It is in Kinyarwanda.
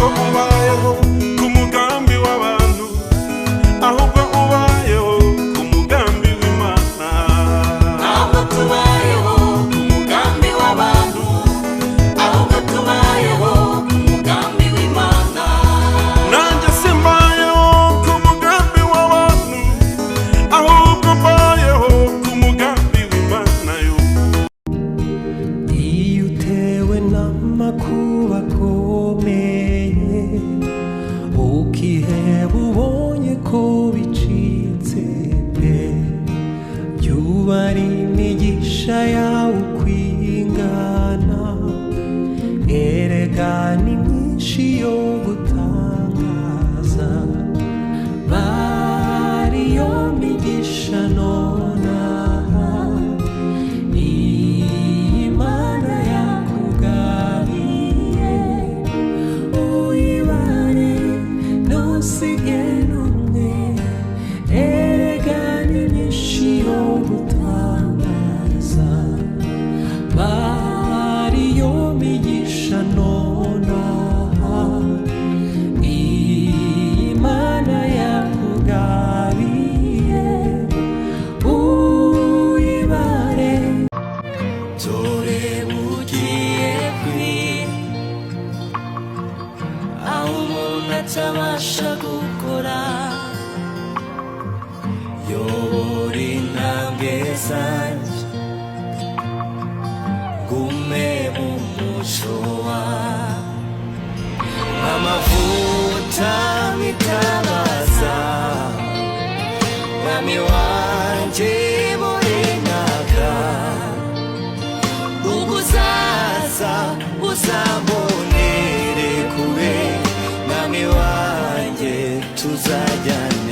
ntabwo ubayeho ku mugambi w'abantu, ahubwo ubayeho ku mugambi w'Imana. Ntabwo tubayeho ku mugambi w'abantu, ahubwo tubayeho ku mugambi w'Imana. Nanjye simbayeho ku mugambi w'abantu, ahubwo mbayeho ku mugambi w'Imana yo. Iyo utewe n'amakuba akomeye, ukiheba ubonye ko bicitse pe, byuba ari imigisha yawe ukwingana, erega ni myinshi yo gutangaza, bariyo migisha nonaha Imana yakugabiye, uyibare ntusige n'umwe, erega ni myinshi yo gutangaza, bariyo migisha nonaha Imana yakugabiye, uyibare. Dore bugiye kwira aho umuntu atabasha gukora, yobora intambwe zanjye ngume mu muco wawe, amavuta mitabaza mwami wanjye buri mwaka, uguzaza uzambonere kure mwami wanjye tuzajyana.